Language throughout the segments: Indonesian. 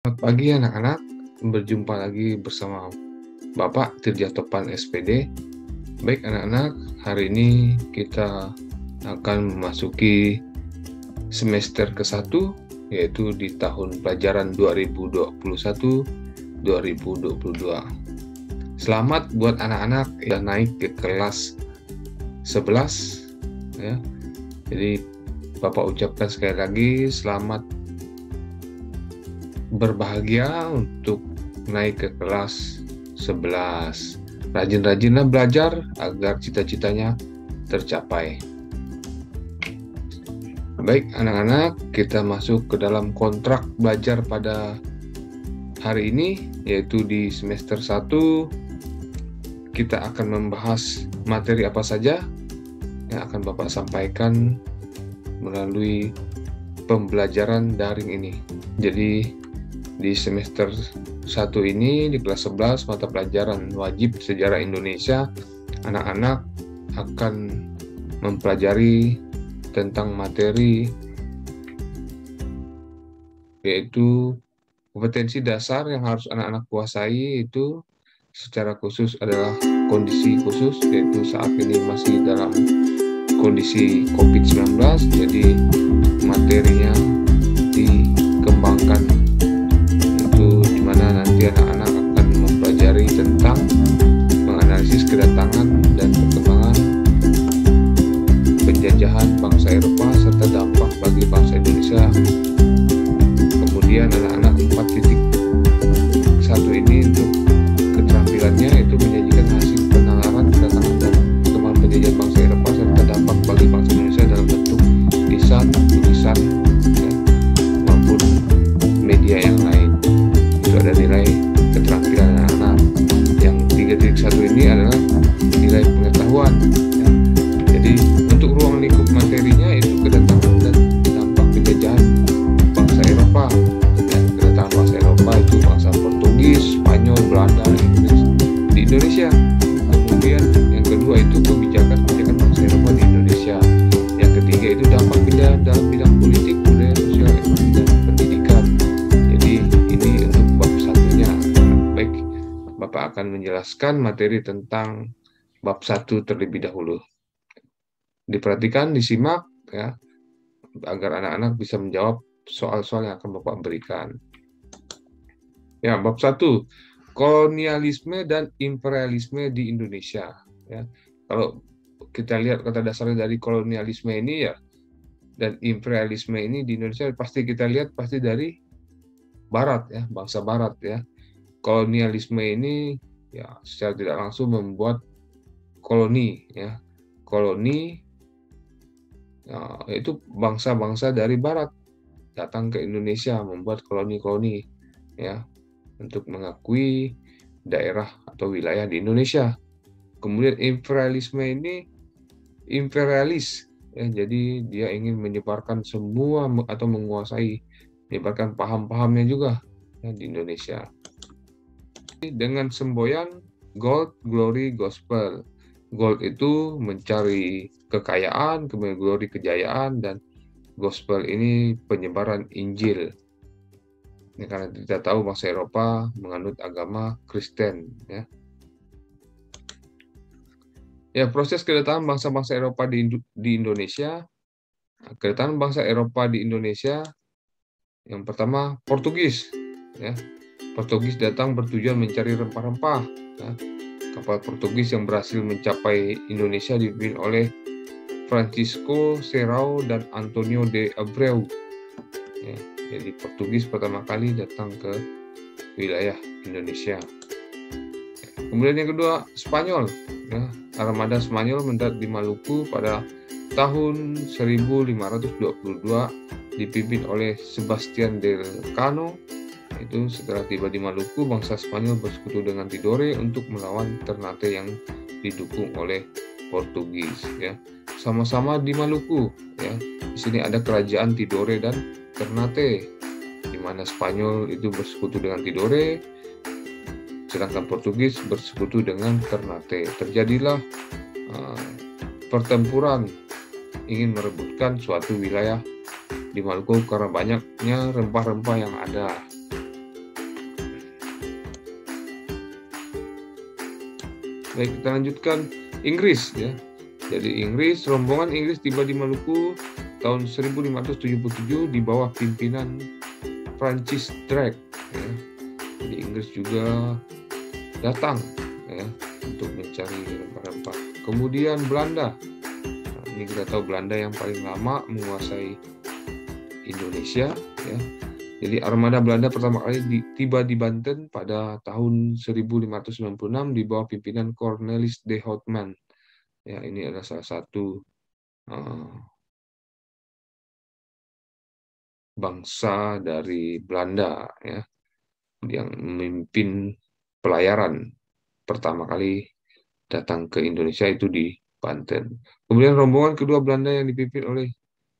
Selamat pagi anak-anak, berjumpa lagi bersama Bapak Tirja Topan SPD. Baik anak-anak, hari ini kita akan memasuki semester ke-1, yaitu di tahun pelajaran 2021-2022. Selamat buat anak-anak yang naik ke kelas 11 ya. Jadi Bapak ucapkan sekali lagi selamat berbahagia untuk naik ke kelas 11. Rajin-rajinlah belajar agar cita-citanya tercapai. Baik anak-anak, kita masuk ke dalam kontrak belajar pada hari ini, yaitu di semester 1 kita akan membahas materi apa saja yang akan Bapak sampaikan melalui pembelajaran daring ini. Jadi di semester 1 ini, di kelas 11 mata pelajaran wajib sejarah Indonesia, anak-anak akan mempelajari tentang materi yaitu kompetensi dasar yang harus anak-anak kuasai, itu secara khusus adalah kondisi khusus, yaitu saat ini masih dalam kondisi COVID-19, jadi materinya dikembangkan di mana nanti anak-anak akan mempelajari tentang menganalisis kedatangan dan perkembangan penjajahan bangsa Eropa serta dampak bagi bangsa Indonesia. Kemudian anak-anak 4.1 ini untuk keterampilannya itu menyajikan hasil penalaran kedatangan dan perkembangan penjajahan bangsa Eropa serta dampak bagi bangsa Indonesia dalam bentuk lisan, tulisan, ya, maupun media yang lain. Ada nilai keterampilan anak-anak. Yang 3.1 ini adalah nilai pengetahuan ya. Jadi untuk ruang lingkup materinya itu kedatangan dan dampak penjajahan bangsa Eropa ya. Kedatangan bangsa Eropa itu bangsa Portugis, Spanyol, Belanda, Inggris di Indonesia. Kemudian yang kedua itu kebijakan bangsa Eropa di Indonesia. Yang ketiga itu dampak penjajahan dalam bidang politik, budaya, sosial, ekonomi, dan pendidikan. Jadi ini untuk Bapak akan menjelaskan materi tentang bab 1 terlebih dahulu. Diperhatikan, disimak ya, agar anak-anak bisa menjawab soal-soal yang akan Bapak berikan. Ya, bab 1, kolonialisme dan imperialisme di Indonesia. Ya, kalau kita lihat kata dasarnya dari kolonialisme ini ya, dan imperialisme ini di Indonesia pasti kita lihat pasti dari Barat ya, bangsa Barat ya. Kolonialisme ini ya secara tidak langsung membuat koloni ya. Koloni ya, itu bangsa-bangsa dari barat datang ke Indonesia membuat koloni-koloni ya untuk mengakui daerah atau wilayah di Indonesia. Kemudian imperialisme ini imperialis ya, jadi dia ingin menyebarkan semua atau menguasai, menyebarkan paham-pahamnya juga ya, di Indonesia. Dengan semboyan gold, glory, gospel. Gold itu mencari kekayaan, kemudian glory kejayaan, dan gospel ini penyebaran Injil. Ya, karena kita tahu bangsa Eropa menganut agama Kristen. Ya, proses kedatangan bangsa-bangsa Eropa di Indonesia. Kedatangan bangsa Eropa di Indonesia, yang pertama Portugis. Ya. Portugis datang bertujuan mencari rempah-rempah. Ya. Kapal Portugis yang berhasil mencapai Indonesia dipimpin oleh Francisco Serrao dan Antonio de Abreu. Ya. Jadi Portugis pertama kali datang ke wilayah Indonesia. Ya. Kemudian yang kedua Spanyol. Ya. Armada Spanyol mendarat di Maluku pada tahun 1522 dipimpin oleh Sebastian del Cano. Itu setelah tiba di Maluku, bangsa Spanyol bersekutu dengan Tidore untuk melawan Ternate yang didukung oleh Portugis. Ya, sama-sama di Maluku. Ya, di sini ada kerajaan Tidore dan Ternate, di mana Spanyol itu bersekutu dengan Tidore, sedangkan Portugis bersekutu dengan Ternate. Terjadilah pertempuran ingin merebutkan suatu wilayah di Maluku karena banyaknya rempah-rempah yang ada. Baik, kita lanjutkan Inggris ya. Jadi rombongan Inggris tiba di Maluku tahun 1577 di bawah pimpinan Francis Drake. Ya. Jadi Inggris juga datang ya untuk mencari rempah-rempah. Kemudian Belanda. Nah, ini kita tahu Belanda yang paling lama menguasai Indonesia ya. Jadi armada Belanda pertama kali tiba di Banten pada tahun 1596 di bawah pimpinan Cornelis de Houtman. Ya, ini adalah salah satu bangsa dari Belanda ya yang memimpin pelayaran pertama kali datang ke Indonesia itu di Banten. Kemudian rombongan kedua Belanda yang dipimpin oleh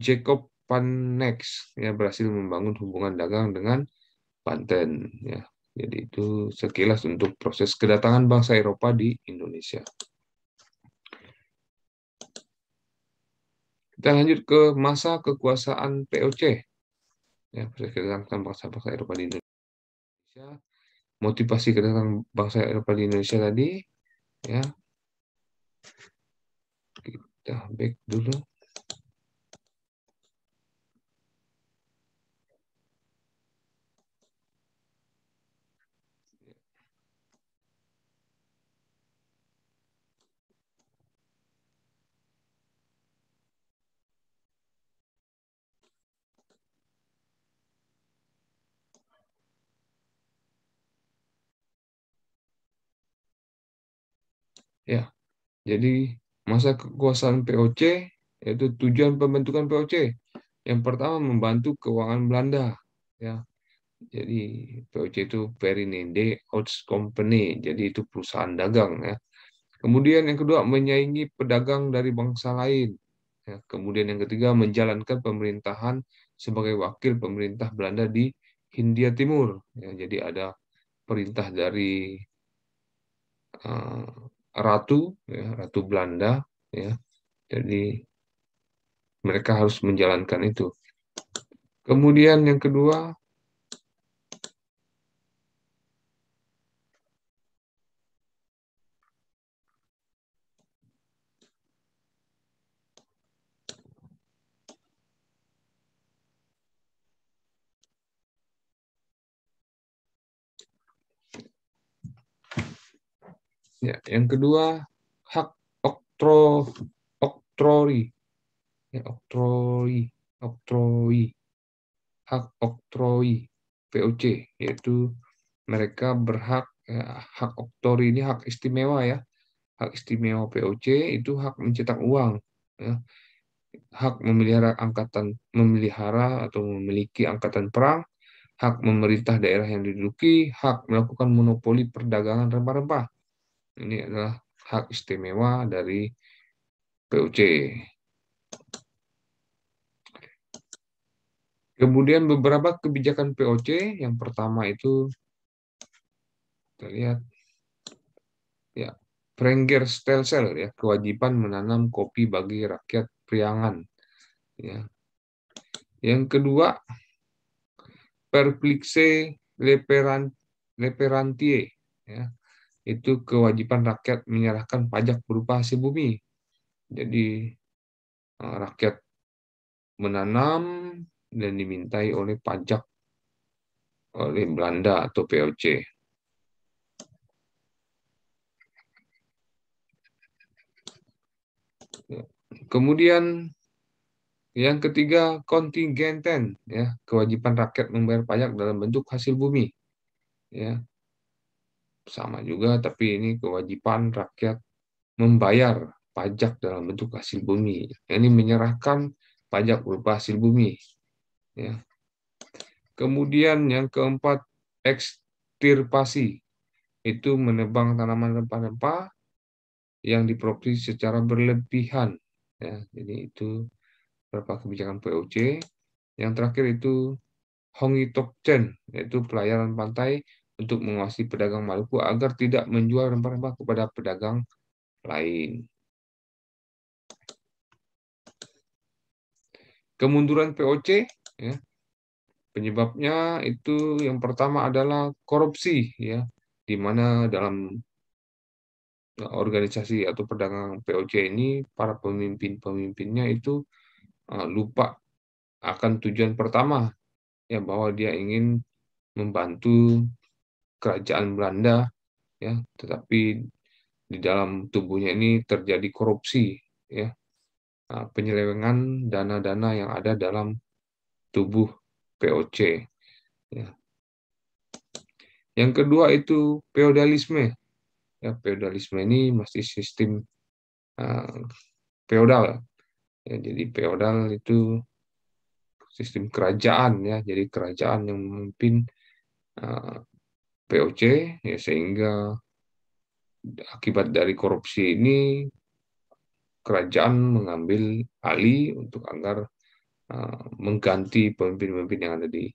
Jacob van Nex ya berhasil membangun hubungan dagang dengan Banten ya. Jadi itu sekilas untuk proses kedatangan bangsa Eropa di Indonesia. Kita lanjut ke masa kekuasaan POC. Ya, proses kedatangan bangsa-bangsa Eropa di Indonesia. Motivasi kedatangan bangsa Eropa di Indonesia tadi ya. Kita back dulu. Ya, jadi masa kekuasaan POC yaitu tujuan pembentukan POC. Yang pertama membantu keuangan Belanda ya. Jadi POC itu Perinende Oats Company. Jadi itu perusahaan dagang ya. Kemudian yang kedua menyaingi pedagang dari bangsa lain. Ya, kemudian yang ketiga menjalankan pemerintahan sebagai wakil pemerintah Belanda di Hindia Timur. Ya, jadi ada perintah dari uh, ratu, ya, ratu Belanda. Ya, jadi mereka harus menjalankan itu. Kemudian yang kedua, ya, yang kedua hak oktroi, ya, hak oktroi POC, yaitu mereka berhak ya, hak oktroi ini hak istimewa ya, hak istimewa POC itu hak mencetak uang, ya, hak memelihara atau memiliki angkatan perang, hak memerintah daerah yang diduduki, hak melakukan monopoli perdagangan rempah-rempah. Ini adalah hak istimewa dari POC. Kemudian beberapa kebijakan POC, yang pertama itu kita lihat ya, Prengerstelsel ya, kewajiban menanam kopi bagi rakyat Priangan ya. Yang kedua, Perplixe Leperantie ya. Itu kewajiban rakyat menyerahkan pajak berupa hasil bumi. Jadi rakyat menanam dan dimintai oleh pajak oleh Belanda atau POC. Kemudian yang ketiga, kontingenten ya, kewajiban rakyat membayar pajak dalam bentuk hasil bumi. Ya, sama juga tapi ini kewajiban rakyat membayar pajak dalam bentuk hasil bumi. Ini menyerahkan pajak berupa hasil bumi. Ya. Kemudian yang keempat, ekstirpasi. Itu menebang tanaman rempah-rempah yang diproduksi secara berlebihan. Ya, jadi itu beberapa kebijakan POC. Yang terakhir itu Hongitokchen, yaitu pelayaran pantai untuk menguasai pedagang Maluku agar tidak menjual rempah-rempah kepada pedagang lain. Kemunduran POC, ya, penyebabnya itu yang pertama adalah korupsi, ya, di mana dalam organisasi atau perdagangan POC ini, para pemimpinnya itu lupa akan tujuan pertama, ya, bahwa dia ingin membantu kerajaan Belanda, ya, tetapi di dalam tubuhnya ini terjadi korupsi, ya, penyelewengan dana-dana yang ada dalam tubuh POC, ya. Yang kedua itu feodalisme. Ya, feodalisme ini masih sistem uh, feodal. Ya, jadi feodal itu sistem kerajaan, ya. Jadi kerajaan yang memimpin uh, POC, ya, sehingga akibat dari korupsi ini kerajaan mengambil alih untuk agar mengganti pemimpin-pemimpin yang ada di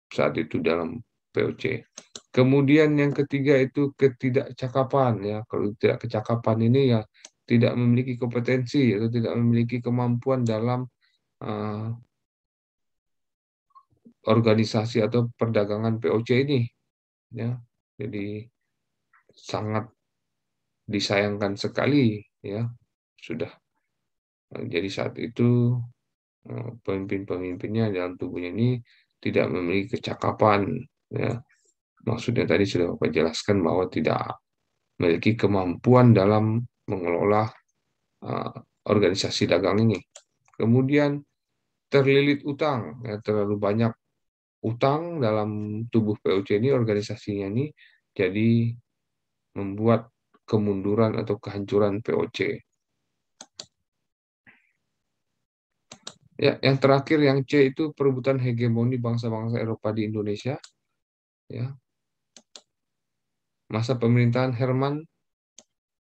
saat itu dalam POC. Kemudian yang ketiga itu ketidakcakapan, ya. Kalau tidak kecakapan ini, ya, tidak memiliki kompetensi atau tidak memiliki kemampuan dalam uh, organisasi atau perdagangan POC ini, ya. Jadi sangat disayangkan sekali, ya, sudah. Jadi saat itu pemimpin-pemimpinnya dalam tubuhnya ini tidak memiliki kecakapan, ya. Maksudnya tadi sudah Bapak jelaskan bahwa tidak memiliki kemampuan dalam mengelola uh, organisasi dagang ini. Kemudian terlilit utang, ya, terlalu banyak utang dalam tubuh POC ini, organisasinya ini, jadi membuat kemunduran atau kehancuran POC. Ya, yang terakhir yang C itu perebutan hegemoni bangsa-bangsa Eropa di Indonesia, ya. Masa pemerintahan Herman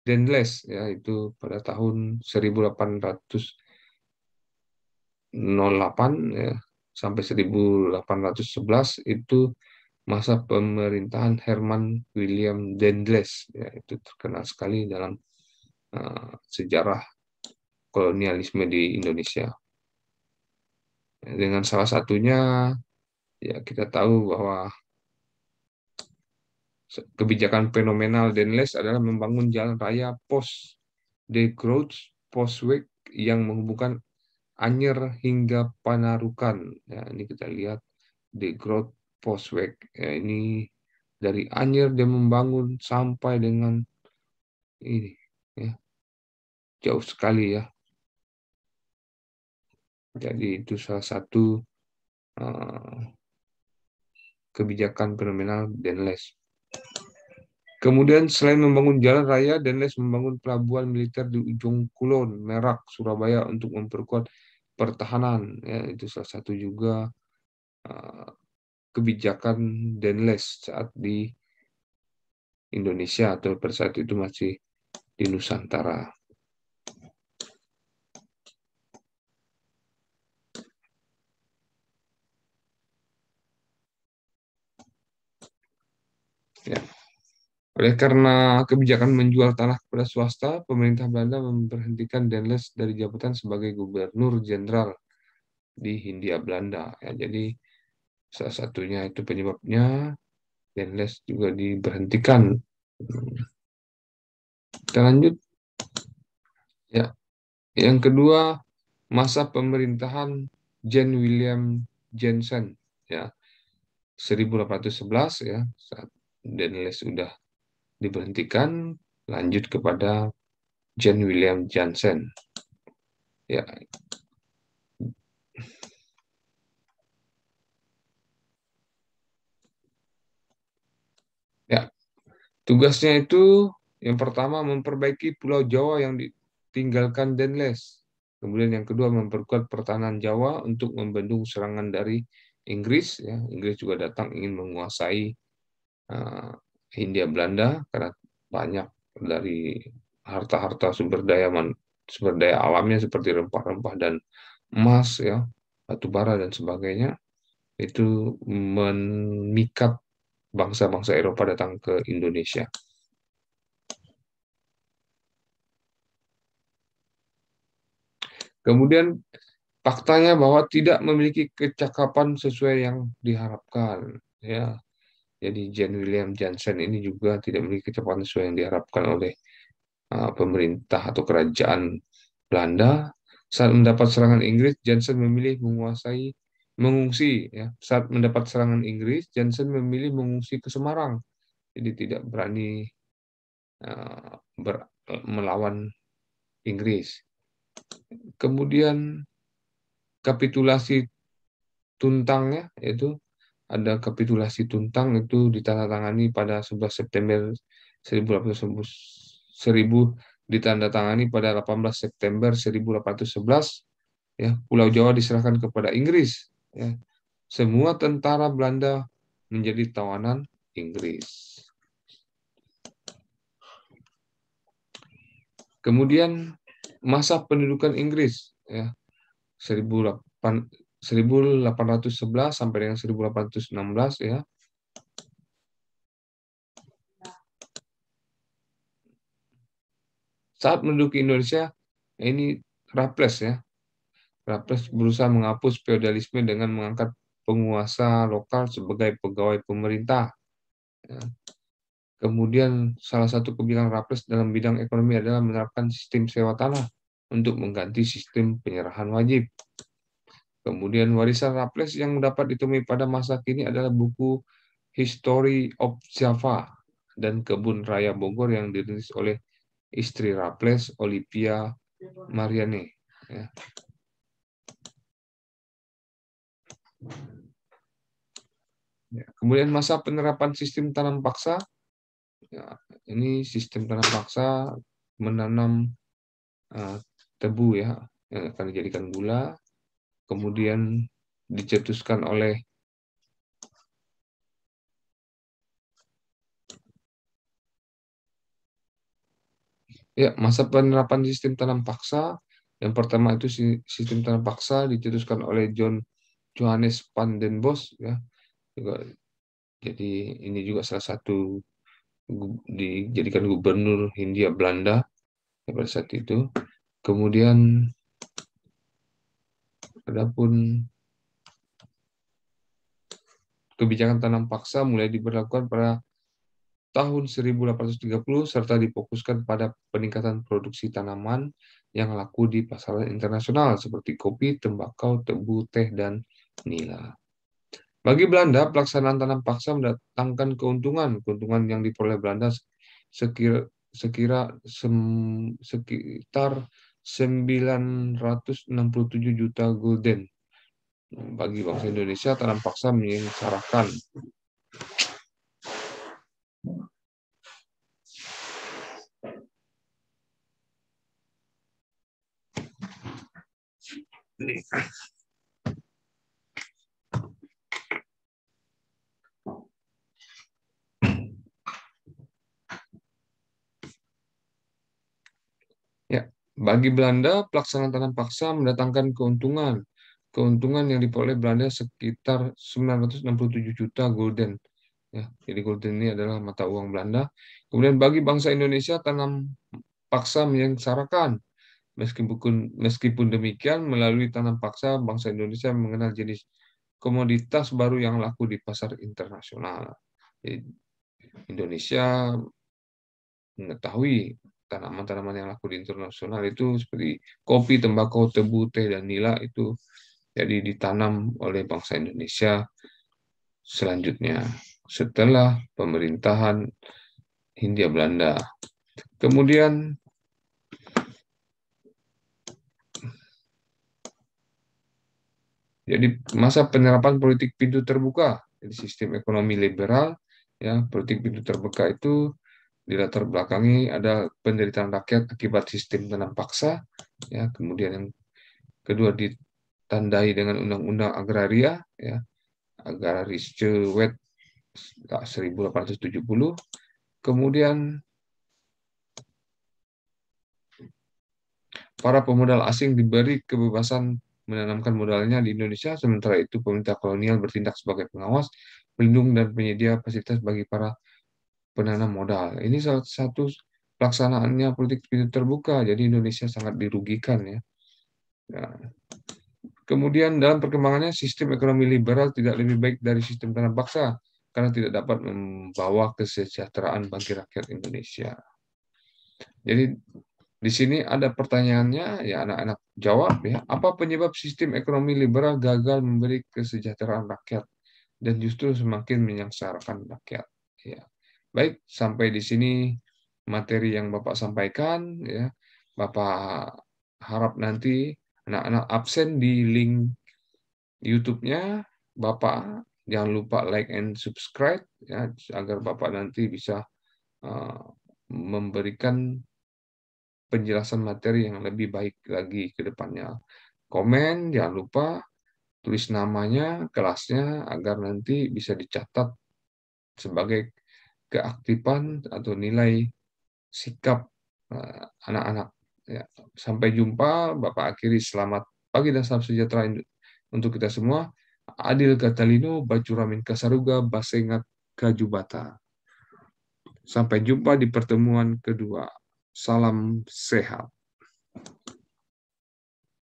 Dendles, ya, itu pada tahun 1808, ya, sampai 1811 itu masa pemerintahan Herman William Dendles, ya, itu terkenal sekali dalam sejarah kolonialisme di Indonesia. Dengan salah satunya, ya, kita tahu bahwa kebijakan fenomenal Dendles adalah membangun jalan raya Pos de Groot Postweg yang menghubungkan Anyer hingga Panarukan. Ya, ini kita lihat de Groot Postweg. Ya, ini dari Anyer dia membangun sampai dengan ini, ya, jauh sekali, ya. Jadi itu salah satu uh, kebijakan fenomenal Dendles. Kemudian selain membangun jalan raya, Dendles membangun pelabuhan militer di ujung Kulon, Merak, Surabaya untuk memperkuat pertahanan. Ya, itu salah satu juga uh, kebijakan Dendles saat di Indonesia atau pada saat itu masih di Nusantara. Ya. Oleh karena kebijakan menjual tanah kepada swasta, pemerintah Belanda memberhentikan Dendles dari jabatan sebagai gubernur jenderal di Hindia Belanda. Ya, jadi salah satunya itu penyebabnya Dendles juga diberhentikan. Kita lanjut. Ya, yang kedua, masa pemerintahan Jan William Jensen, ya, 1811, ya, saat Dendles sudah diberhentikan, lanjut kepada Jan William Jensen. Ya. Ya, tugasnya itu yang pertama memperbaiki Pulau Jawa yang ditinggalkan Dendles. Kemudian yang kedua memperkuat pertahanan Jawa untuk membendung serangan dari Inggris. Ya, Inggris juga datang ingin menguasai Hindia Belanda karena banyak dari harta-harta sumber daya alamnya seperti rempah-rempah dan emas, ya, batu bara dan sebagainya, itu memikat bangsa-bangsa Eropa datang ke Indonesia. Kemudian faktanya bahwa tidak memiliki kecakapan sesuai yang diharapkan, ya. Jadi Jan William Jansen ini juga tidak memiliki kecepatan sesuai yang diharapkan oleh pemerintah atau kerajaan Belanda. Saat mendapat serangan Inggris, Jansen memilih mengungsi. Ya. Saat mendapat serangan Inggris, Jansen memilih mengungsi ke Semarang. Jadi tidak berani melawan Inggris. Kemudian kapitulasi Tuntang, yaitu ada kapitulasi Tuntang itu ditandatangani pada 11 September 1000 ditandatangani pada 18 September 1811. Ya, Pulau Jawa diserahkan kepada Inggris. Ya. Semua tentara Belanda menjadi tawanan Inggris. Kemudian masa pendudukan Inggris, ya, 1811 sampai dengan 1816, ya. Saat menduduki Indonesia, ini Raffles, ya. Raffles berusaha menghapus feodalisme dengan mengangkat penguasa lokal sebagai pegawai pemerintah. Ya. Kemudian salah satu kebijakan Raffles dalam bidang ekonomi adalah menerapkan sistem sewa tanah untuk mengganti sistem penyerahan wajib. Kemudian warisan Raffles yang dapat ditemui pada masa kini adalah buku History of Java dan Kebun Raya Bogor yang dirilis oleh istri Raffles, Olivia Marianne. Ya. Kemudian masa penerapan sistem tanam paksa. Ya, ini sistem tanam paksa menanam tebu, ya, yang akan dijadikan gula. Kemudian dicetuskan oleh masa penerapan sistem tanam paksa. Yang pertama itu sistem tanam paksa dicetuskan oleh Johannes van den Bosch, ya. Jadi ini juga salah satu dijadikan gubernur Hindia Belanda pada saat itu. Kemudian adapun kebijakan tanam paksa mulai diberlakukan pada tahun 1830 serta difokuskan pada peningkatan produksi tanaman yang laku di pasaran internasional seperti kopi, tembakau, tebu, teh, dan nila. Bagi Belanda, pelaksanaan tanam paksa mendatangkan keuntungan yang diperoleh Belanda sekitar 967 juta gulden. Bagi bangsa Indonesia, tanam paksa menyengsarakan. Ya, bagi Belanda, pelaksanaan tanam paksa mendatangkan keuntungan yang diperoleh Belanda sekitar 967 juta gulden. Ya, jadi gulden ini adalah mata uang Belanda. Kemudian bagi bangsa Indonesia, tanam paksa menyengsarakan. Meskipun demikian, melalui tanam paksa, bangsa Indonesia mengenal jenis komoditas baru yang laku di pasar internasional. Jadi, Indonesia mengetahui tanaman-tanaman yang laku di internasional itu seperti kopi, tembakau, tebu, teh, dan nila itu jadi ditanam oleh bangsa Indonesia selanjutnya setelah pemerintahan Hindia Belanda. Kemudian jadi masa penerapan politik pintu terbuka, jadi sistem ekonomi liberal, ya, politik pintu terbuka itu dilatar belakangi ada penderitaan rakyat akibat sistem tanam paksa, ya. Kemudian yang kedua ditandai dengan undang-undang agraria, ya, Agrarische Wet 1870. Kemudian para pemodal asing diberi kebebasan menanamkan modalnya di Indonesia, sementara itu pemerintah kolonial bertindak sebagai pengawas, pelindung, dan penyedia fasilitas bagi para penanam modal. Ini salah satu pelaksanaannya politik pintu terbuka, jadi Indonesia sangat dirugikan, ya. Nah, kemudian dalam perkembangannya sistem ekonomi liberal tidak lebih baik dari sistem tanam paksa. karena tidak dapat membawa kesejahteraan bagi rakyat Indonesia. Jadi di sini ada pertanyaannya, ya anak-anak jawab ya. Apa penyebab sistem ekonomi liberal gagal memberi kesejahteraan rakyat dan justru semakin menyengsarakan rakyat? Ya. Baik, sampai di sini materi yang Bapak sampaikan ya. Bapak harap nanti anak-anak absen di link YouTube-nya Bapak, jangan lupa like and subscribe ya agar Bapak nanti bisa memberikan penjelasan materi yang lebih baik lagi ke depannya. Komen, jangan lupa tulis namanya, kelasnya, agar nanti bisa dicatat sebagai keaktifan atau nilai sikap anak-anak. Ya. Sampai jumpa, Bapak akhiri selamat pagi dan salam sejahtera untuk kita semua. Adil Katalino, Bacuramin Kasaruga, Basengat Kajubata. Sampai jumpa di pertemuan kedua. Salam sehat.